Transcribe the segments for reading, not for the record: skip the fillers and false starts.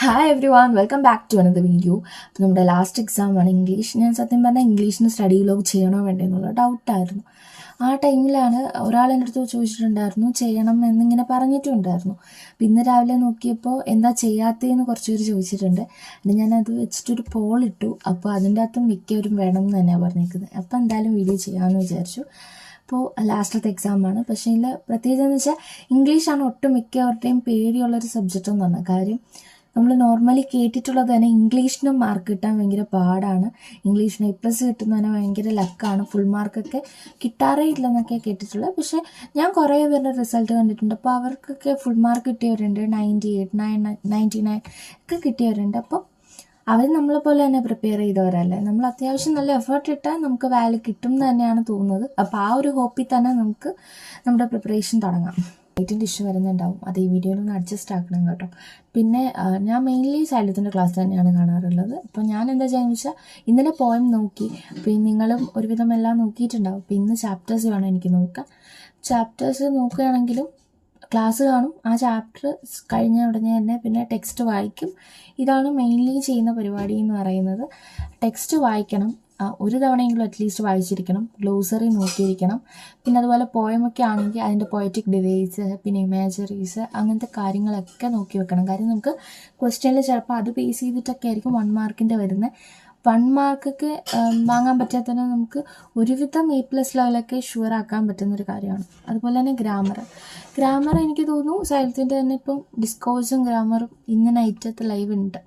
Hi everyone, welcome back to another video. അപ്പോൾ നമ്മുടെ last എക്സാമാണ് English. ഞാൻ സത്യം പറഞ്ഞാൽ ഇംഗ്ലീഷിന് സ്റ്റഡി വ്ലോഗ് ചെയ്യണോ വേണ്ടേ എന്നുള്ള ഡൗട്ടായിരുന്നു. ആ ടൈമിലാണ് ഒരാൾ എൻ്റെ അടുത്ത് ചോദിച്ചിട്ടുണ്ടായിരുന്നു, ചെയ്യണം എന്നിങ്ങനെ പറഞ്ഞിട്ടുണ്ടായിരുന്നു. അപ്പം ഇന്ന് രാവിലെ നോക്കിയപ്പോൾ എന്താ ചെയ്യാത്തതെന്ന് കുറച്ച് പേര് ചോദിച്ചിട്ടുണ്ട്. എന്നിട്ട് ഞാനത് വെച്ചിട്ടൊരു പോൾ ഇട്ടു. അപ്പോൾ അതിൻ്റെ അകത്തും മിക്കവരും വേണം എന്ന് തന്നെയാണ് പറഞ്ഞിരിക്കുന്നത്. അപ്പോൾ എന്തായാലും വീഡിയോ ചെയ്യാമെന്ന് വിചാരിച്ചു. അപ്പോൾ ലാസ്റ്റത്തെ എക്സാമാണ്. പക്ഷേ ഇതിൽ പ്രത്യേകത എന്ന് വെച്ചാൽ ഇംഗ്ലീഷാണ് ഒട്ടും മിക്കവരുടെയും പേടിയുള്ളൊരു സബ്ജക്റ്റ് എന്ന് പറഞ്ഞാൽ. കാര്യം നമ്മൾ നോർമലി കേട്ടിട്ടുള്ളത് തന്നെ ഇംഗ്ലീഷിനും മാർക്ക് കിട്ടാൻ ഭയങ്കര പാടാണ്. ഇംഗ്ലീഷിന് A+ കിട്ടുന്നതിന് ഭയങ്കര ലക്കാണ്. ഫുൾ മാർക്കൊക്കെ കിട്ടാറേ ഇല്ലെന്നൊക്കെ കേട്ടിട്ടുള്ളത്. പക്ഷേ ഞാൻ കുറേ പേരുടെ റിസൾട്ട് കണ്ടിട്ടുണ്ട്. അപ്പോൾ അവർക്കൊക്കെ ഫുൾ മാർക്ക് കിട്ടിയവരുണ്ട്, 98, 99 ഒക്കെ കിട്ടിയവരുണ്ട്. അപ്പോൾ അവർ നമ്മളെ പോലെ തന്നെ പ്രിപ്പയർ ചെയ്തവരല്ലേ. നമ്മൾ അത്യാവശ്യം നല്ല എഫേർട്ട് ഇട്ടാൽ നമുക്ക് വാല്യൂ കിട്ടും എന്ന് തന്നെയാണ് തോന്നുന്നത്. അപ്പോൾ ആ ഒരു ഹോപ്പിൽ തന്നെ നമുക്ക് നമ്മുടെ പ്രിപ്പറേഷൻ തുടങ്ങാം. ലൈറ്റിൻ്റെ ഇഷ്യൂ വരുന്നുണ്ടാവും, അത് ഈ വീഡിയോയിലൊന്ന് അഡ്ജസ്റ്റ് ആക്കണം കേട്ടോ. പിന്നെ ഞാൻ മെയിൻലി സൈലത്തിൻ്റെ ക്ലാസ് തന്നെയാണ് കാണാറുള്ളത്. അപ്പോൾ ഞാൻ എന്താ ചെയ്യുന്നത് വെച്ചാൽ ഇന്നലെ പോയം നോക്കി, പിന്നെ നിങ്ങളും ഒരുവിധം എല്ലാം നോക്കിയിട്ടുണ്ടാവും. അപ്പോൾ ഇന്ന് ചാപ്റ്റേഴ്സ് വേണം എനിക്ക് നോക്കാൻ. ചാപ്റ്റേഴ്സ് നോക്കുകയാണെങ്കിലും ക്ലാസ് കാണും, ആ ചാപ്റ്റർ കഴിഞ്ഞ ഉടനെ തന്നെ പിന്നെ ടെക്സ്റ്റ് വായിക്കും. ഇതാണ് മെയിൻലി ചെയ്യുന്ന പരിപാടി എന്ന് പറയുന്നത്. ടെക്സ്റ്റ് വായിക്കണം, ഒരു തവണയെങ്കിലും അറ്റ്ലീസ്റ്റ് വായിച്ചിരിക്കണം, ഗ്ലോസറി നോക്കിയിരിക്കണം. പിന്നെ അതുപോലെ പോയമൊക്കെ ആണെങ്കിൽ അതിൻ്റെ പോയറ്റിക് ഡിവൈസ്, പിന്നെ ഇമാജറീസ്, അങ്ങനത്തെ കാര്യങ്ങളൊക്കെ നോക്കി വെക്കണം. കാര്യം നമുക്ക് ക്വസ്റ്റ്യനിൽ ചിലപ്പോൾ അത് ബേസ് ചെയ്തിട്ടൊക്കെ ആയിരിക്കും 1 മാർക്കിൻ്റെ വരുന്നത്. 1 മാർക്കൊക്കെ വാങ്ങാൻ പറ്റാത്തതിന് നമുക്ക് ഒരുവിധം A+ ലെവലൊക്കെ ഷുവർ ആക്കാൻ പറ്റുന്നൊരു കാര്യമാണ്. അതുപോലെ തന്നെ ഗ്രാമർ എനിക്ക് തോന്നുന്നു സൈലത്തിൻ്റെ തന്നെ ഇപ്പം ഡിസ്കോഴ്സും ഗ്രാമറും ഇന്ന് നൈറ്റത്തെ ലൈവ് ഉണ്ട്.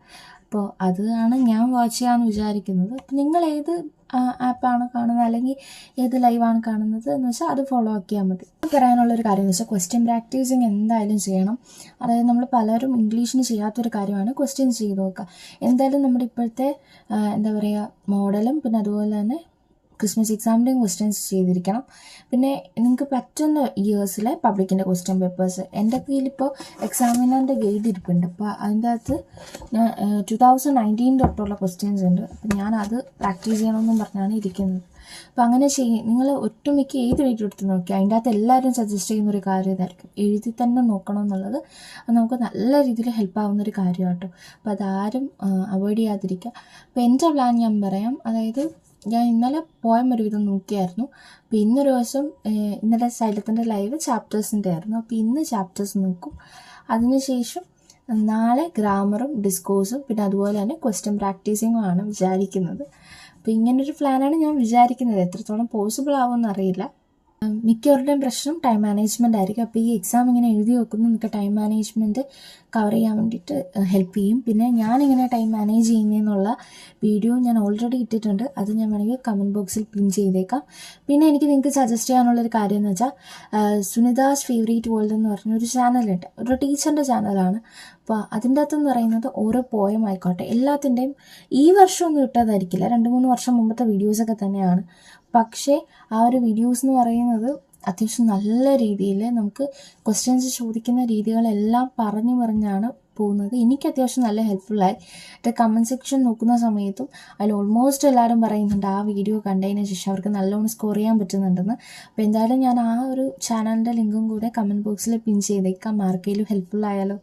അപ്പോൾ അതാണ് ഞാൻ വാച്ച് ചെയ്യാമെന്ന് വിചാരിക്കുന്നത്. അപ്പം നിങ്ങൾ ഏത് ആപ്പാണ് കാണുന്നത് അല്ലെങ്കിൽ ഏത് ലൈവാണ് കാണുന്നത് എന്ന് വെച്ചാൽ അത് ഫോളോ ആക്കിയാൽ മതി. പറയാനുള്ളൊരു കാര്യം എന്ന് വെച്ചാൽ ക്വസ്റ്റ്യൻ പ്രാക്ടീസിങ് എന്തായാലും ചെയ്യണം. അതായത് നമ്മൾ പലരും ഇംഗ്ലീഷിന് ചെയ്യാത്തൊരു കാര്യമാണ് ക്വസ്റ്റ്യൻസ് ചെയ്ത് നോക്കുക. എന്തായാലും നമ്മുടെ ഇപ്പോഴത്തെ എന്താ പറയുക മോഡലും പിന്നെ അതുപോലെ തന്നെ ക്രിസ്മസ് എക്സാമിൻ്റെയും ക്വസ്റ്റ്യൻസ് ചെയ്തിരിക്കണം. പിന്നെ നിങ്ങൾക്ക് പറ്റുന്ന ഇയേഴ്സിലെ പബ്ലിക്കിൻ്റെ ക്വസ്റ്റ്യൻ പേപ്പേഴ്സ് എൻ്റെ കയ്യിലിപ്പോൾ എക്സാമിനറിൻ്റെ ഗൈഡ് ഇരിപ്പുണ്ട്. അപ്പോൾ അതിൻ്റെ അകത്ത് 2019 തൊട്ടുള്ള ക്വസ്റ്റ്യൻസ് ഉണ്ട്. അപ്പം ഞാനത് പ്രാക്ടീസ് ചെയ്യണമെന്നും പറഞ്ഞാണ് ഇരിക്കുന്നത്. അപ്പോൾ അങ്ങനെ നിങ്ങൾ ഒട്ടുമിക്ക ഏത് വീഡിയോ എടുത്ത് നോക്കി അതിൻ്റെ അകത്ത് എല്ലാവരും സജസ്റ്റ് ചെയ്യുന്നൊരു കാര്യം ഇതായിരിക്കും, എഴുതി തന്നെ നോക്കണം എന്നുള്ളത്. അത് നമുക്ക് നല്ല രീതിയിൽ ഹെൽപ്പ് ആവുന്നൊരു കാര്യമാണ് കേട്ടോ. അപ്പോൾ അതാരും അവോയ്ഡ് ചെയ്യാതിരിക്കുക. അപ്പോൾ എൻ്റെ പ്ലാൻ ഞാൻ പറയാം. അതായത് ഞാൻ ഇന്നലെ പോയം ഒരുവിധം നോക്കിയായിരുന്നു. അപ്പോൾ ഇന്നൊരു ദിവസം ഇന്നലെ സൈലത്തിൻ്റെ ലൈവ് ചാപ്റ്റേഴ്സിൻ്റെ ആയിരുന്നു. അപ്പോൾ ഇന്ന് ചാപ്റ്റേഴ്സ് നോക്കും. അതിനുശേഷം നാളെ ഗ്രാമറും ഡിസ്കോഴ്സും പിന്നെ അതുപോലെ തന്നെ ക്വസ്റ്റ്യൻ പ്രാക്ടീസിങ്ങും ആണ് വിചാരിക്കുന്നത്. അപ്പോൾ ഇങ്ങനൊരു പ്ലാനാണ് ഞാൻ വിചാരിക്കുന്നത്. എത്രത്തോളം പോസിബിൾ ആവുമെന്ന് അറിയില്ല. മിക്കവരുടെയും പ്രശ്നം ടൈം മാനേജ്മെൻ്റ് ആയിരിക്കും. അപ്പോൾ ഈ എക്സാം ഇങ്ങനെ എഴുതി വെക്കുന്നു നിങ്ങൾക്ക് ടൈം മാനേജ്മെൻറ്റ് കവർ ചെയ്യാൻ വേണ്ടിയിട്ട് ഹെൽപ്പ് ചെയ്യും. പിന്നെ ഞാനിങ്ങനെ ടൈം മാനേജ് ചെയ്യുന്നതെന്നുള്ള വീഡിയോ ഞാൻ ഓൾറെഡി ഇട്ടിട്ടുണ്ട്. അത് ഞാൻ വേണമെങ്കിൽ കമൻറ്റ് ബോക്സിൽ പിൻ ചെയ്തേക്കാം. പിന്നെ എനിക്ക് നിങ്ങൾക്ക് സജസ്റ്റ് ചെയ്യാനുള്ളൊരു കാര്യം എന്ന് വെച്ചാൽ സുനിതാസ് ഫേവറേറ്റ് വേൾഡ് എന്ന് പറഞ്ഞൊരു ചാനലുണ്ട്, ഒരു ടീച്ചറിൻ്റെ ചാനലാണ്. അപ്പോൾ അതിൻ്റെ അകത്തെന്ന് പറയുന്നത് ഓരോ പോയം ആയിക്കോട്ടെ എല്ലാത്തിൻ്റെയും ഈ വർഷമൊന്നും ഇട്ടതായിരിക്കില്ല, 2-3 വർഷം മുമ്പത്തെ വീഡിയോസൊക്കെ തന്നെയാണ്. പക്ഷേ ആ ഒരു വീഡിയോസ് എന്ന് പറയുന്നത് അത്യാവശ്യം നല്ല രീതിയിൽ നമുക്ക് ക്വസ്റ്റ്യൻസ് ചോദിക്കുന്ന രീതികളെല്ലാം പറഞ്ഞാണ് പോകുന്നത്. എനിക്ക് അത്യാവശ്യം നല്ല ഹെൽപ്ഫുള്ളായി. കമൻറ്റ് സെക്ഷൻ നോക്കുന്ന സമയത്തും അതിൽ ഓൾമോസ്റ്റ് എല്ലാവരും പറയുന്നുണ്ട് ആ വീഡിയോ കണ്ടതിന് ശേഷം അവർക്ക് നല്ലോണം സ്കോർ ചെയ്യാൻ പറ്റുന്നുണ്ടെന്ന്. അപ്പോൾ എന്തായാലും ഞാൻ ആ ഒരു ചാനലിൻ്റെ ലിങ്കും കൂടെ കമൻറ്റ് ബോക്സിൽ പിൻ ചെയ്തേക്കാം. ആർക്കെങ്കിലും ഹെൽപ്ഫുള്ളായാലോ.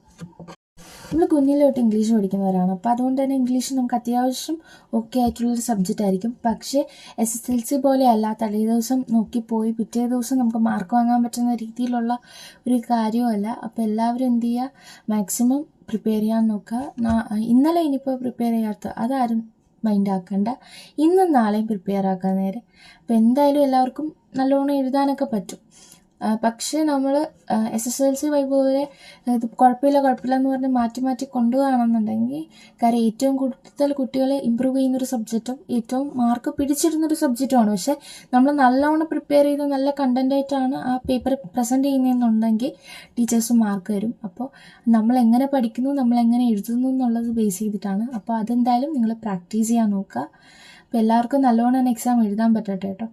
നമ്മൾ കുഞ്ഞിലെ തൊട്ട് ഇംഗ്ലീഷ് പഠിക്കുന്നവരാണ്. അപ്പോൾ അതുകൊണ്ട് തന്നെ ഇംഗ്ലീഷ് നമുക്ക് അത്യാവശ്യം ഓക്കെ ആയിട്ടുള്ളൊരു സബ്ജക്റ്റ് ആയിരിക്കും. പക്ഷേ SSLC പോലെയല്ല തലേ ദിവസം നോക്കിപ്പോയി പിറ്റേ ദിവസം നമുക്ക് മാർക്ക് വാങ്ങാൻ പറ്റുന്ന രീതിയിലുള്ള ഒരു കാര്യമല്ല. അപ്പോൾ എല്ലാവരും എന്ത് ചെയ്യുക, മാക്സിമം പ്രിപ്പയർ ചെയ്യാൻ നോക്കുക. ഇന്നലെ ഇനിയിപ്പോൾ പ്രിപ്പയർ ചെയ്യാത്ത അതാരും മൈൻഡ് ആക്കണ്ട, ഇന്നും നാളെയും പ്രിപ്പയർ ആക്കാൻ നേരെ. അപ്പോൾ എന്തായാലും എല്ലാവർക്കും നല്ലോണം എഴുതാനൊക്കെ പറ്റും. പക്ഷേ നമ്മൾ SSLC പോലെ ഇത് കുഴപ്പമില്ല എന്ന് പറഞ്ഞ് മാറ്റി കൊണ്ടുപോകണമെന്നുണ്ടെങ്കിൽ കാര്യം ഏറ്റവും കൂടുതൽ കുട്ടികൾ ഇമ്പ്രൂവ് ചെയ്യുന്നൊരു സബ്ജക്റ്റും ഏറ്റവും മാർക്ക് പിടിച്ചിടുന്നൊരു സബ്ജക്റ്റുമാണ്. പക്ഷേ നമ്മൾ നല്ലോണം പ്രിപ്പയർ ചെയ്ത് നല്ല കണ്ടൻറ്റായിട്ടാണ് ആ പേപ്പർ പ്രസൻറ്റ് ചെയ്യുന്നതെന്നുണ്ടെങ്കിൽ ടീച്ചേഴ്സ് മാർക്ക് തരും. അപ്പോൾ നമ്മളെങ്ങനെ പഠിക്കുന്നു നമ്മളെങ്ങനെ എഴുതുന്നു എന്നുള്ളത് ബേസ് ചെയ്തിട്ടാണ്. അപ്പോൾ അതെന്തായാലും നിങ്ങൾ പ്രാക്ടീസ് ചെയ്യാൻ നോക്കുക. അപ്പോൾ എല്ലാവർക്കും നല്ലോണം തന്നെ എക്സാം എഴുതാൻ പറ്റട്ടെ കേട്ടോ.